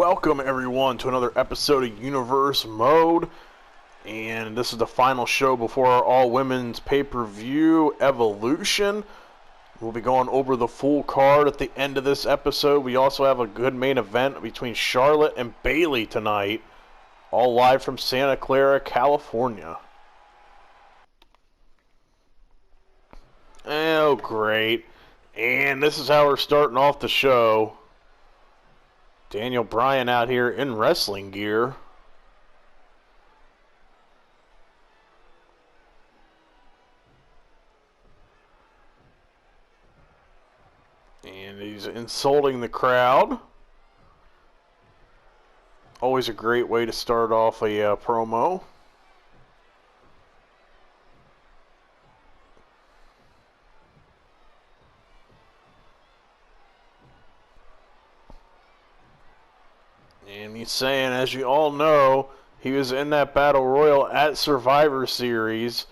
Welcome everyone to another episode of Universe Mode, and this is the final show before our all-women's pay-per-view Evolution. We'll be going over the full card at the end of this episode. We also have a good main event between Charlotte and Bayley tonight, all live from Santa Clara, California. Oh, great. And this is how we're starting off the show. Daniel Bryan out here in wrestling gear. And he's insulting the crowd. Always a great way to start off a promo. And he's saying, as you all know, he was in that Battle Royal at Survivor Series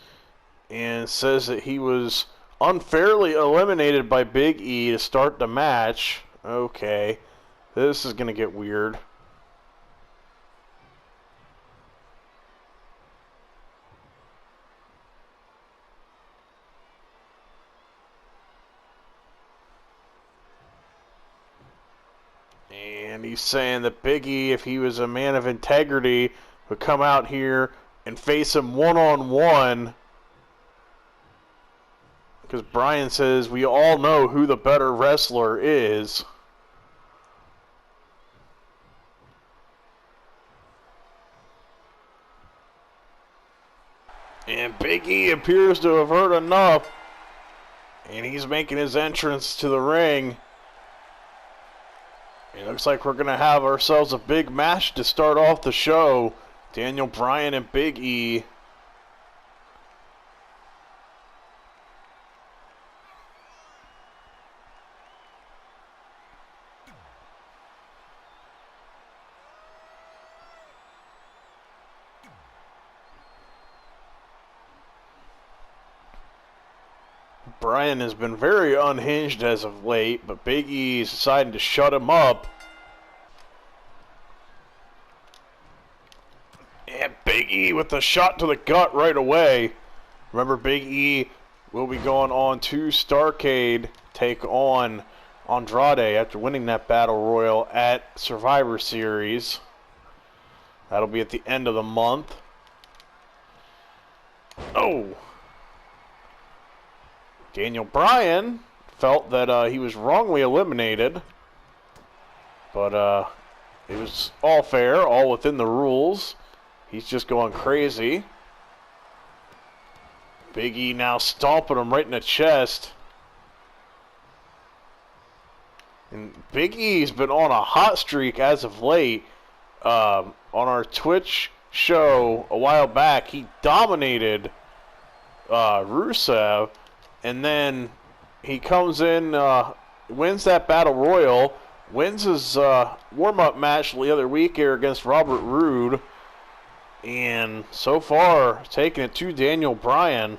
and says that he was unfairly eliminated by Big E to start the match. Okay, this is going to get weird. And he's saying that Big E, if he was a man of integrity, would come out here and face him one-on-one. Because Bryan says we all know who the better wrestler is. And Big E appears to have heard enough. And he's making his entrance to the ring. It looks like we're going to have ourselves a big match to start off the show. Daniel Bryan and Big E. Bryan has been very unhinged as of late, but Big E is deciding to shut him up. And Big E with the shot to the gut right away. Remember, Big E will be going on to Starrcade, take on Andrade after winning that Battle Royal at Survivor Series. That'll be at the end of the month. Oh! Daniel Bryan felt that he was wrongly eliminated, but it was all fair, all within the rules. He's just going crazy. Big E now stomping him right in the chest. And Big E's been on a hot streak as of late. On our Twitch show a while back, he dominated Rusev. And then he comes in, wins that Battle Royal, wins his warm-up match the other week here against Robert Roode, and so far taking it to Daniel Bryan.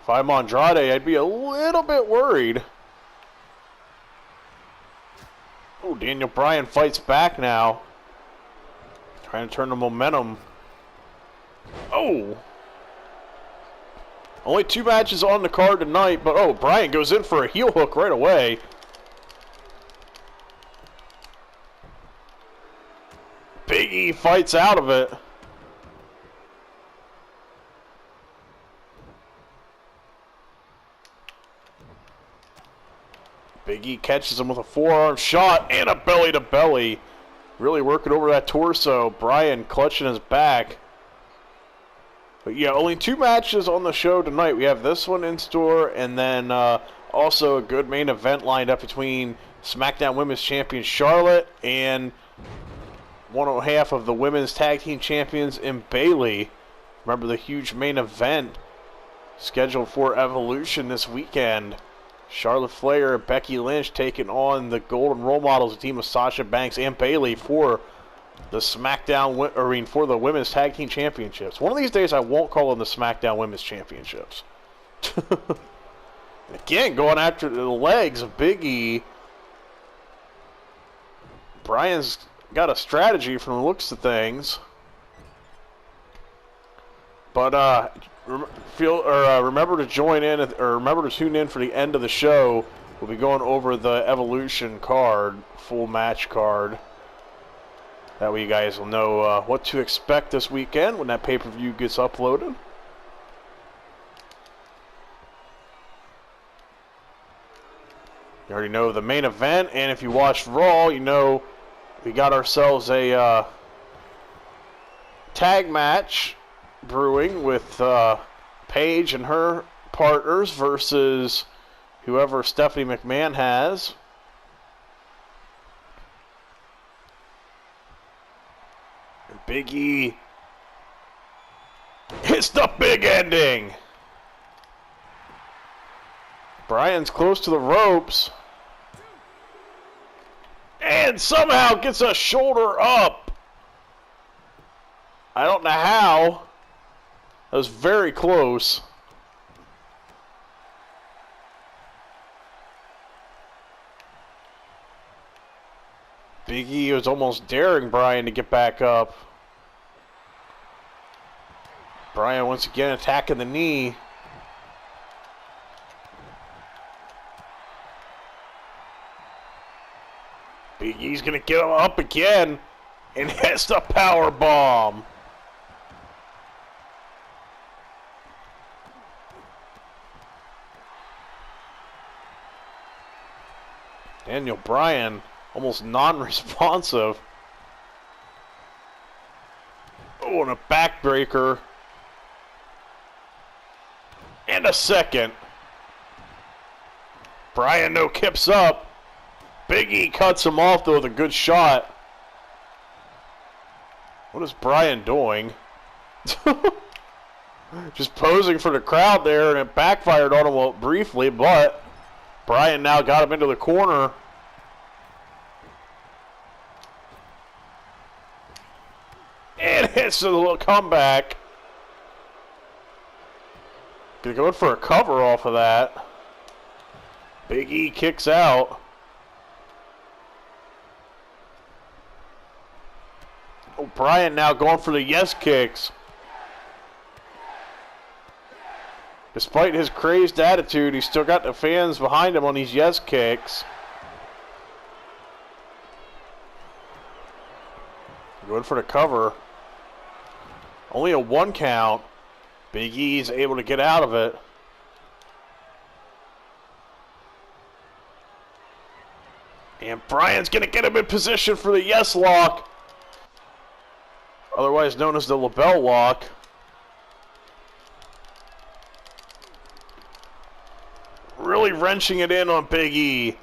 If I'm Andrade, I'd be a little bit worried. Oh, Daniel Bryan fights back now. Trying to turn the momentum. Oh! Only 2 matches on the card tonight, but oh, Bryan goes in for a heel hook right away. Big E fights out of it. Big E catches him with a forearm shot and a belly-to-belly. Really working over that torso. Bryan clutching his back. But yeah, only 2 matches on the show tonight. We have this one in store, and then also a good main event lined up between Smackdown Women's Champion Charlotte and one half of the Women's Tag Team Champions in Bayley. Remember the huge main event scheduled for Evolution this weekend. Charlotte Flair and Becky Lynch taking on the Golden Role Models, a team of Sasha Banks and Bayley for the Smackdown, for the Women's Tag Team Championships. One of these days I won't call them the Smackdown Women's Championships. Again, going after the legs of Big E. Bryan's got a strategy from the looks of things. But remember to join in, or remember to tune in for the end of the show. We'll be going over the Evolution card, full match card. That way you guys will know what to expect this weekend when that pay-per-view gets uploaded. You already know the main event, and if you watched Raw, you know we got ourselves a tag match brewing with Paige and her partners versus whoever Stephanie McMahon has. And Big E hits the big ending. Bryan's close to the ropes. And somehow gets a shoulder up. I don't know how. That was very close. Big E was almost daring Bryan to get back up. Bryan once again attacking the knee. Big E's going to get him up again and hits the power bomb. Daniel Bryan almost non-responsive. Oh, and a backbreaker. And a second. Bryan no kips up. Big E cuts him off though with a good shot. What is Bryan doing? Just posing for the crowd there, and it backfired on him briefly, but Bryan now got him into the corner. And hits a little comeback. Gonna go in for a cover off of that. Big E kicks out. Bryan now going for the yes kicks. Despite his crazed attitude, he's still got the fans behind him on these yes kicks. Going for the cover. Only a 1 count. Big E is able to get out of it. And Bryan's going to get him in position for the yes lock. Otherwise known as the LaBelle lock. Really wrenching it in on Big E.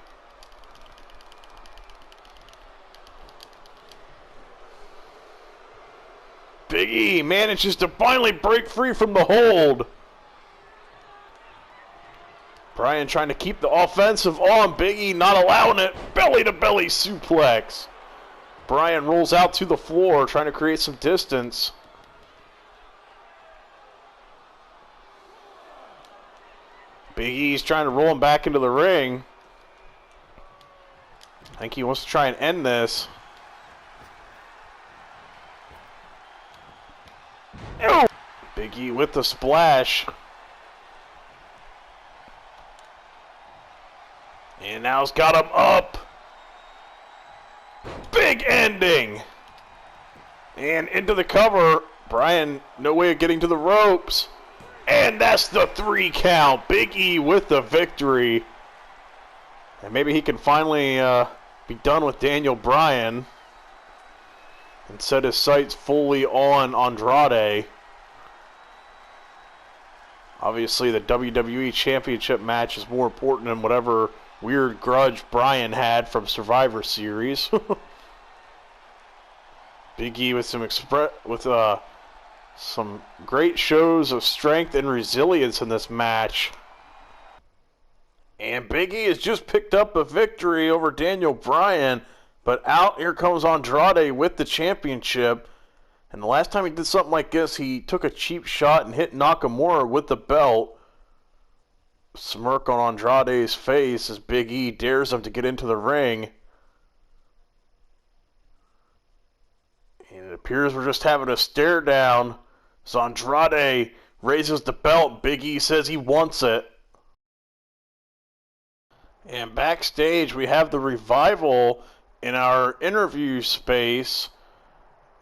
Big E manages to finally break free from the hold. Bryan trying to keep the offensive on. Big E not allowing it. Belly to belly suplex. Bryan rolls out to the floor, trying to create some distance. Big E's trying to roll him back into the ring. I think he wants to try and end this. Oh! Big E with the splash. And now he's got him up. Big ending. And into the cover. Bryan, no way of getting to the ropes. And that's the 3 count. Big E with the victory. And maybe he can finally be done with Daniel Bryan and set his sights fully on Andrade. Obviously, the WWE Championship match is more important than whatever weird grudge Bryan had from Survivor Series. Big E with some great shows of strength and resilience in this match. And Big E has just picked up a victory over Daniel Bryan, but out here comes Andrade with the championship. And the last time he did something like this, he took a cheap shot and hit Nakamura with the belt. smirk on Andrade's face as Big E dares him to get into the ring. And it appears we're just having a stare down as Andrade raises the belt. Big E says he wants it. And backstage we have the Revival in our interview space.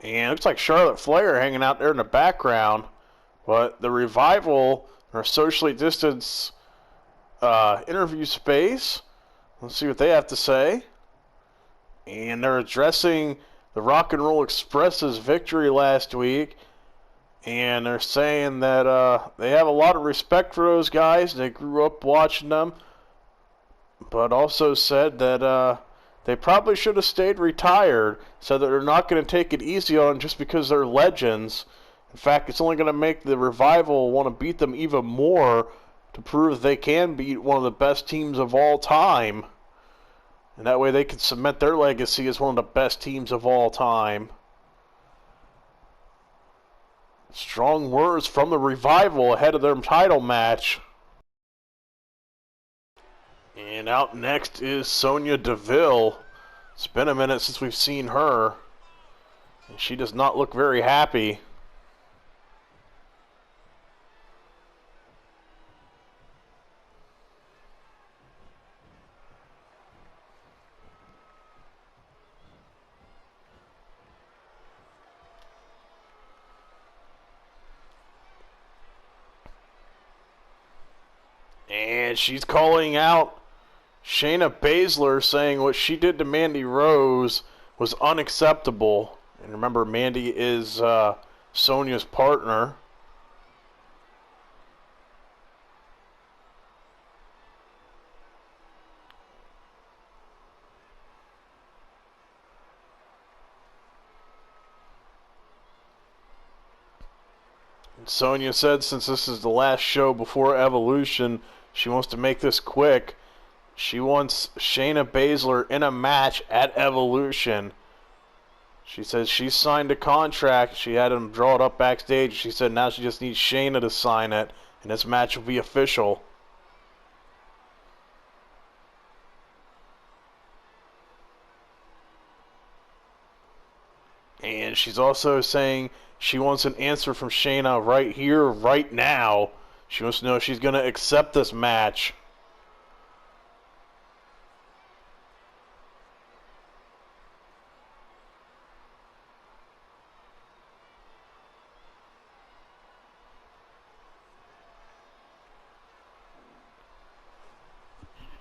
And it looks like Charlotte Flair hanging out there in the background. But the Revival, our socially distanced interview space. Let's see what they have to say. And they're addressing the Rock and Roll Express's victory last week. And they're saying that they have a lot of respect for those guys. They grew up watching them. But also said that they probably should have stayed retired. So that they're not going to take it easy on them just because they're legends. In fact, it's only going to make the Revival want to beat them even more to prove they can beat one of the best teams of all time. And that way they can cement their legacy as one of the best teams of all time. Strong words from the Revival ahead of their title match. And out next is Sonya Deville. It's been a minute since we've seen her. And she does not look very happy. And she's calling out Shayna Baszler, saying what she did to Mandy Rose was unacceptable. And remember, Mandy is Sonya's partner. And Sonya said since this is the last show before Evolution, she wants to make this quick. She wants Shayna Baszler in a match at Evolution. She says she signed a contract. She had him draw it up backstage. She said now she just needs Shayna to sign it, and this match will be official. And she's also saying she wants an answer from Shayna right here, right now. She wants to know if she's going to accept this match.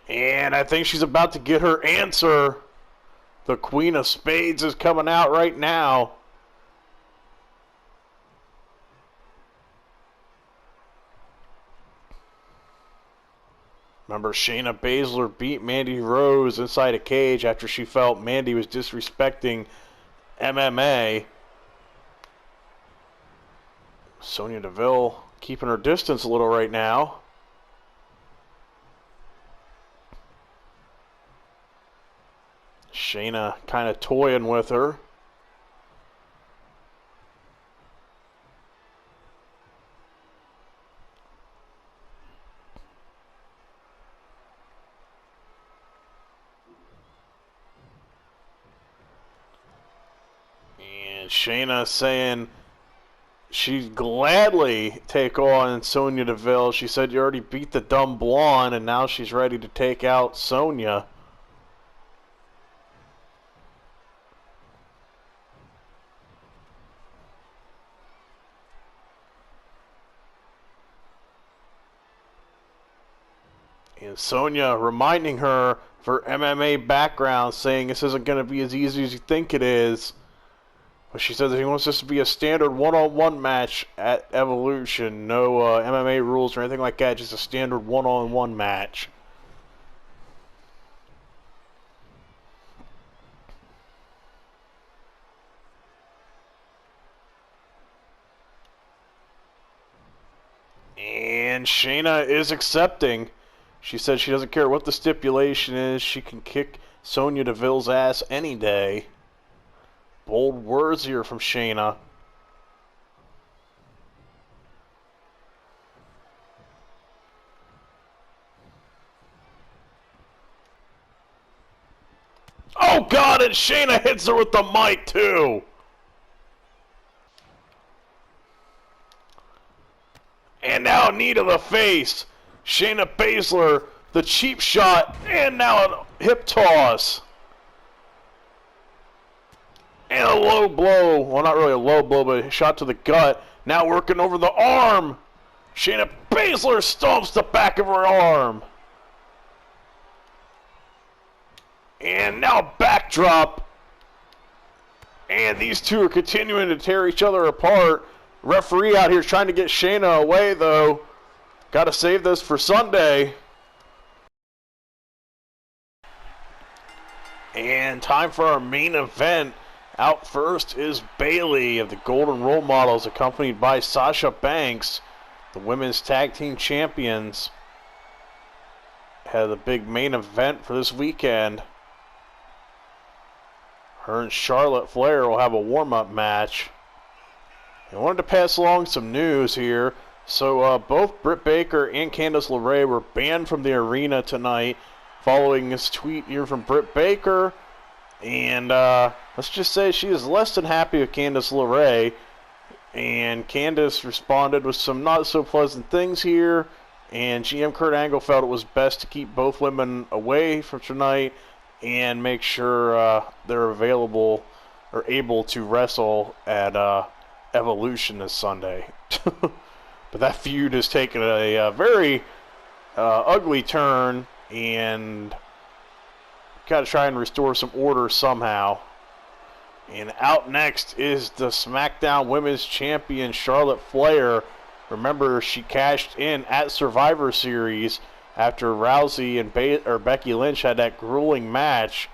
And I think she's about to get her answer. The Queen of Spades is coming out right now. Remember, Shayna Baszler beat Mandy Rose inside a cage after she felt Mandy was disrespecting MMA. Sonya Deville keeping her distance a little right now. Shayna kind of toying with her. And Shayna saying she'd gladly take on Sonya Deville. She said you already beat the dumb blonde, and now she's ready to take out Sonya. And Sonya reminding her of her MMA background, saying this isn't going to be as easy as you think it is. But she says that she wants this to be a standard one-on-one match at Evolution. No MMA rules or anything like that, just a standard one-on-one match. And Shayna is accepting. She said she doesn't care what the stipulation is. She can kick Sonya Deville's ass any day. Bold words here from Shayna. Oh, God, and Shayna hits her with the mic, too. And now knee to the face. Shayna Baszler, the cheap shot, and now a hip toss. And a low blow. Well, not really a low blow, but a shot to the gut. Now working over the arm. Shayna Baszler stomps the back of her arm. And now backdrop. And these two are continuing to tear each other apart. Referee out here trying to get Shayna away, though. Got to save this for Sunday. And time for our main event. Out first is Bayley of the Golden Role Models, accompanied by Sasha Banks, the women's tag team champions. Had the big main event for this weekend. Her and Charlotte Flair will have a warm-up match. I wanted to pass along some news here. So both Britt Baker and Candice LeRae were banned from the arena tonight following this tweet here from Britt Baker. And let's just say she is less than happy with Candice LeRae. And Candice responded with some not so pleasant things here. And GM Kurt Angle felt it was best to keep both women away from tonight and make sure they're available or able to wrestle at Evolution this Sunday. But that feud has taken a very ugly turn, and got to try and restore some order somehow. And out next is the Smackdown Women's Champion, Charlotte Flair. Remember, she cashed in at Survivor Series after Rousey and Becky Lynch had that grueling match.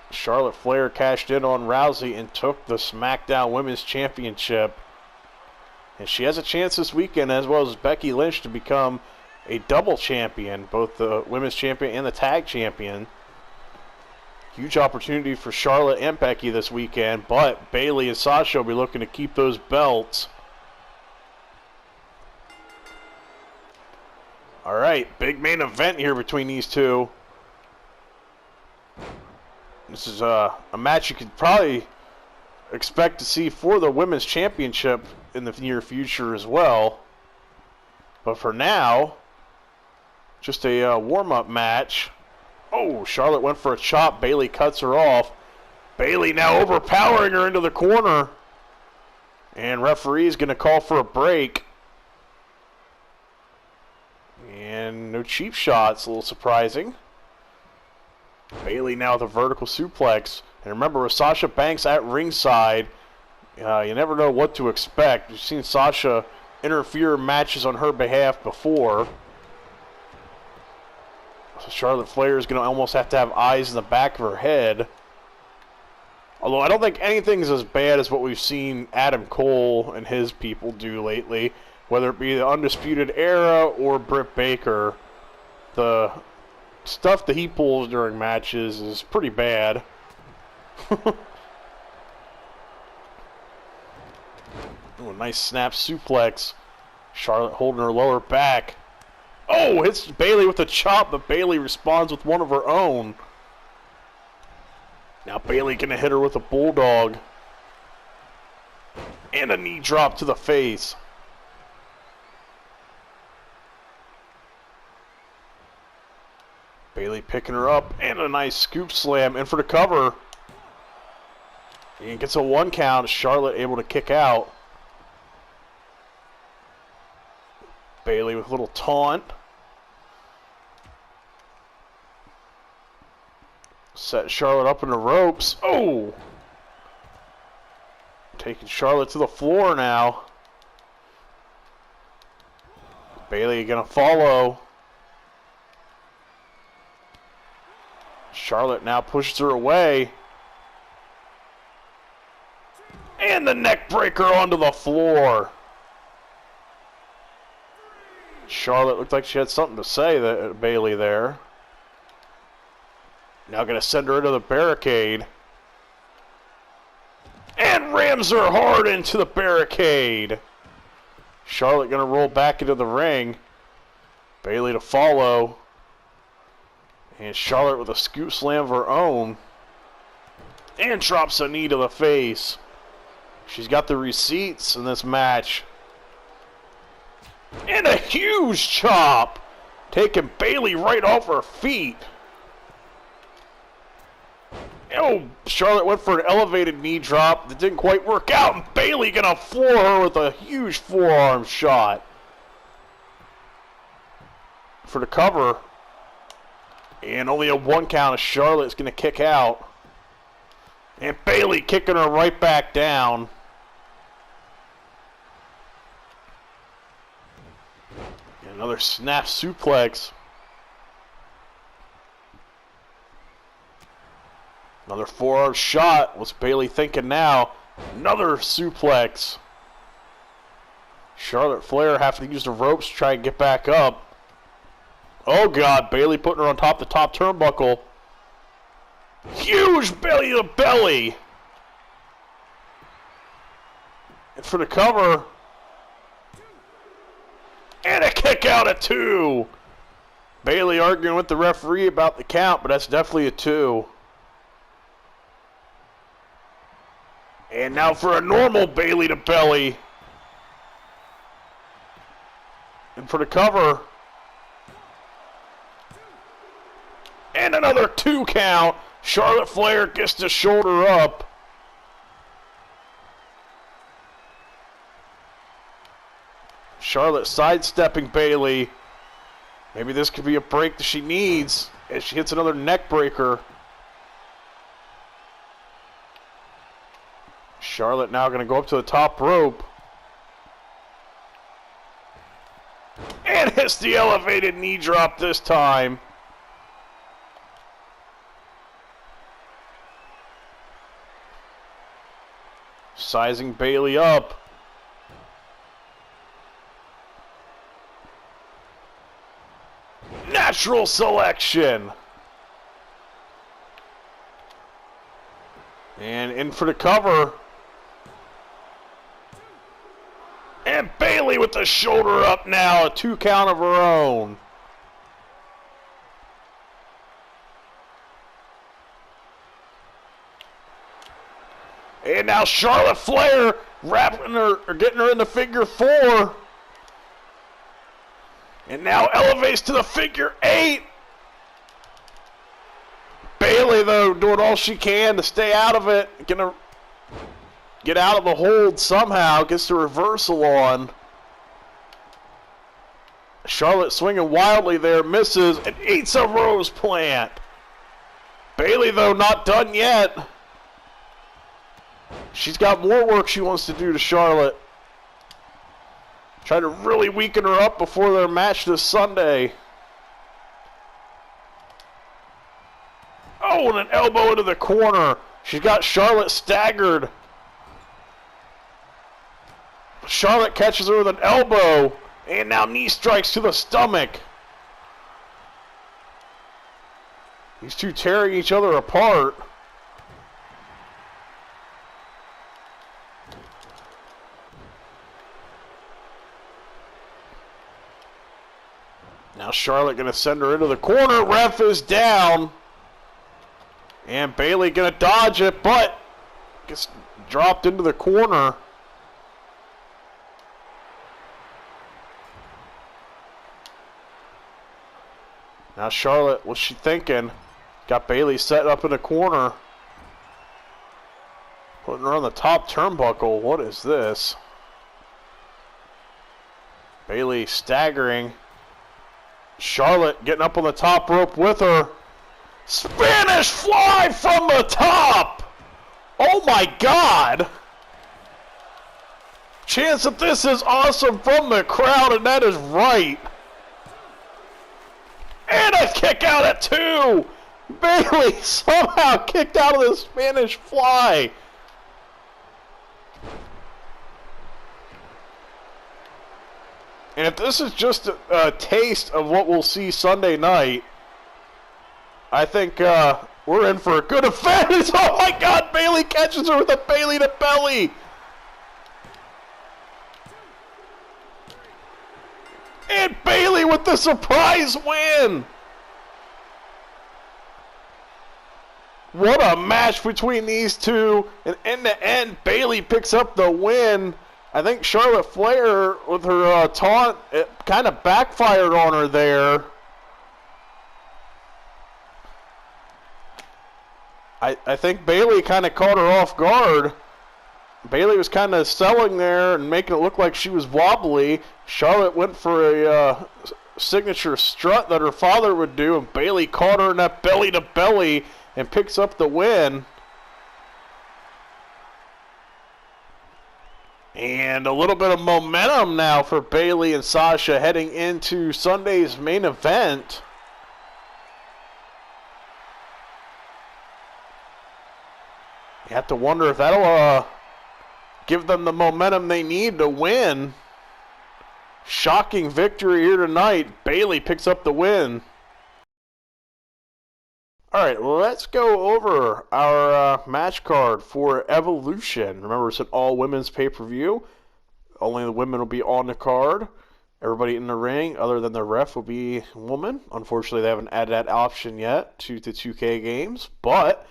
Charlotte Flair cashed in on Rousey and took the Smackdown Women's Championship. And she has a chance this weekend, as well as Becky Lynch, to become a double champion, both the women's champion and the tag champion. Huge opportunity for Charlotte and Becky this weekend, but Bayley and Sasha will be looking to keep those belts. All right, big main event here between these two. This is a match you could probably expect to see for the women's championship in the near future as well. But for now, just a warm-up match. Oh, Charlotte went for a chop. Bayley cuts her off. Bayley now overpowering her into the corner. And referee is going to call for a break. And no cheap shots, a little surprising. Bayley now with a vertical suplex. And remember, with Sasha Banks at ringside, you never know what to expect. You've seen Sasha interfere in matches on her behalf before. So Charlotte Flair is going to almost have to have eyes in the back of her head. Although I don't think anything's as bad as what we've seen Adam Cole and his people do lately. Whether it be the Undisputed Era or Britt Baker. The stuff that he pulls during matches is pretty bad. Ooh, a nice snap suplex. Charlotte holding her lower back. Oh, hits Bayley with a chop, but Bayley responds with one of her own. Now Bayley gonna hit her with a bulldog. And a knee drop to the face. Bayley picking her up, and a nice scoop slam in for the cover. And gets a 1 count. Charlotte able to kick out. Bayley with a little taunt. Set Charlotte up in the ropes. Oh! Taking Charlotte to the floor now. Bayley gonna follow. Charlotte now pushes her away. And the neck breaker onto the floor. Charlotte looked like she had something to say to Bayley there. Now going to send her into the barricade. And rams her hard into the barricade. Charlotte going to roll back into the ring. Bayley to follow. And Charlotte with a scoop slam of her own. And drops a knee to the face. She's got the receipts in this match. And a huge chop. Taking Bayley right off her feet. Oh, Charlotte went for an elevated knee drop that didn't quite work out. And Bayley gonna floor her with a huge forearm shot. For the cover. And only a 1 count as Charlotte's gonna kick out. And Bayley kicking her right back down. And another snap suplex. Another forearm shot. What's Bayley thinking now? Another suplex. Charlotte Flair having to use the ropes to try and get back up. Oh God, Bayley putting her on top of the top turnbuckle. Huge belly to belly. And for the cover. And a kick out at 2. Bayley arguing with the referee about the count, but that's definitely a 2. And now for a normal Bayley to belly. And for the cover. And another 2 count. Charlotte Flair gets the shoulder up. Charlotte sidestepping Bayley. Maybe this could be a break that she needs as she hits another neck breaker. Charlotte now going to go up to the top rope. And hits the elevated knee drop this time. Sizing Bayley up. Natural selection. And in for the cover. And Bayley with the shoulder up now. A 2 count of her own. And now Charlotte Flair wrapping her, or getting her in the figure 4. And now elevates to the figure 8. Bayley, though, doing all she can to stay out of it. Gonna get out of the hold somehow. Gets the reversal on. Charlotte swinging wildly there. Misses and eats a rose plant. Bayley, though, not done yet. She's got more work she wants to do to Charlotte. Try to really weaken her up before their match this Sunday. Oh, and an elbow into the corner. She's got Charlotte staggered. Charlotte catches her with an elbow. And now knee strikes to the stomach. These two tearing each other apart. Now Charlotte going to send her into the corner. Ref is down. And Bayley going to dodge it, but gets dropped into the corner. Now Charlotte, what's she thinking? Got Bayley set up in the corner. Putting her on the top turnbuckle. What is this? Bayley staggering. Charlotte getting up on the top rope with her. Spanish fly from the top! Oh my God! Chance that this is awesome from the crowd, and that is right. And a kick out at 2! Bayley somehow kicked out of the Spanish fly. And if this is just a taste of what we'll see Sunday night, I think we're in for a good event. Oh my God, Bayley catches her with a Bayley to belly. And Bayley with the surprise win. What a match between these two. And in the end, Bayley picks up the win. I think Charlotte Flair, with her taunt, it kind of backfired on her there. I think Bayley kind of caught her off guard. Bayley was kind of selling there and making it look like she was wobbly. Charlotte went for a signature strut that her father would do, and Bayley caught her in that belly-to-belly and picks up the win. And a little bit of momentum now for Bayley and Sasha heading into Sunday's main event. You have to wonder if that'll give them the momentum they need to win. Shocking victory here tonight. Bayley picks up the win. Alright, let's go over our match card for Evolution. Remember, it's an all-women's pay-per-view. Only the women will be on the card. Everybody in the ring, other than the ref, will be a woman. Unfortunately, they haven't added that option yet to the 2K games. But,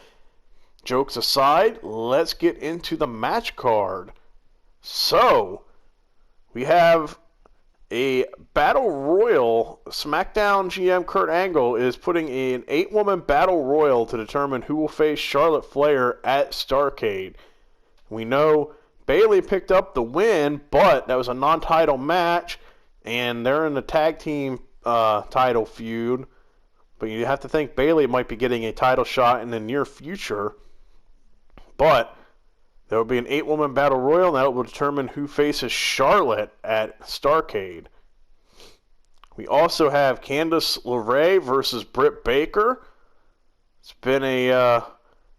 jokes aside, let's get into the match card. So, we have a Battle Royal. Smackdown GM Kurt Angle is putting an 8-woman Battle Royal to determine who will face Charlotte Flair at Starrcade. We know Bayley picked up the win, but that was a non-title match, and they're in the tag team title feud. But you have to think Bayley might be getting a title shot in the near future. But there will be an 8-woman Battle Royal, and that will determine who faces Charlotte at Starrcade. We also have Candice LeRae versus Britt Baker. It's been a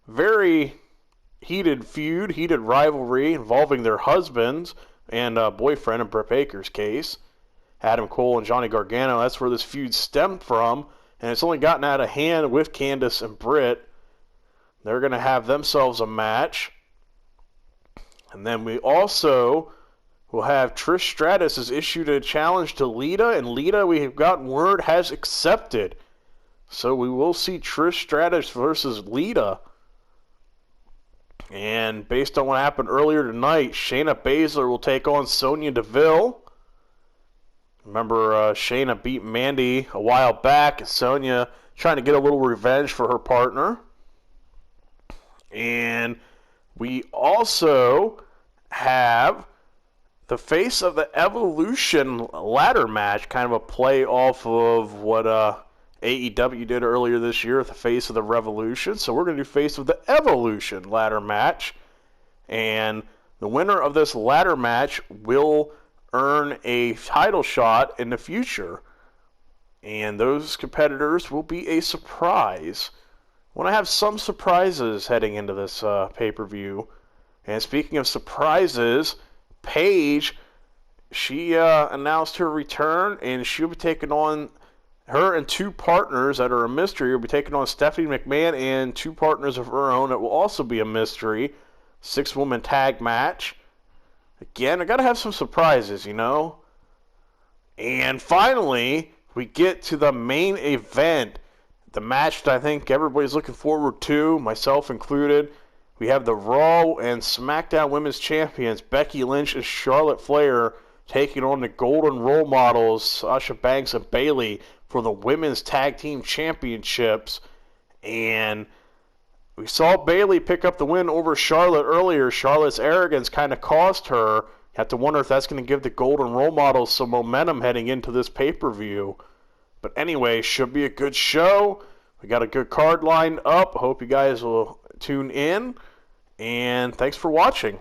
very heated feud, heated rivalry involving their husbands and boyfriend in Britt Baker's case. Adam Cole and Johnny Gargano, that's where this feud stemmed from. And it's only gotten out of hand with Candice and Britt. They're going to have themselves a match. And then we also will have Trish Stratus has issued a challenge to Lita, and Lita, we have gotten word, has accepted. So we will see Trish Stratus versus Lita. And based on what happened earlier tonight, Shayna Baszler will take on Sonya Deville. Remember, Shayna beat Mandy a while back, and Sonya trying to get a little revenge for her partner. And we also have the face of the Evolution ladder match, kind of a play off of what AEW did earlier this year with the face of the Revolution. So we're going to do face of the Evolution ladder match. And the winner of this ladder match will earn a title shot in the future. And those competitors will be a surprise. I want to have some surprises heading into this pay-per-view. And speaking of surprises, Paige, she announced her return, and she'll be taking on her and 2 partners that are a mystery. Will be taking on Stephanie McMahon and 2 partners of her own that will also be a mystery. 6-woman tag match. Again, I got to have some surprises, you know. And finally, we get to the main event. The match that I think everybody's looking forward to, myself included. We have the Raw and SmackDown Women's Champions, Becky Lynch and Charlotte Flair, taking on the Golden Role Models, Sasha Banks and Bayley, for the Women's Tag Team Championships. And we saw Bayley pick up the win over Charlotte earlier. Charlotte's arrogance kind of cost her. You have to wonder if that's going to give the Golden Role Models some momentum heading into this pay-per-view. But anyway, should be a good show. We got a good card lined up. Hope you guys will tune in. And thanks for watching.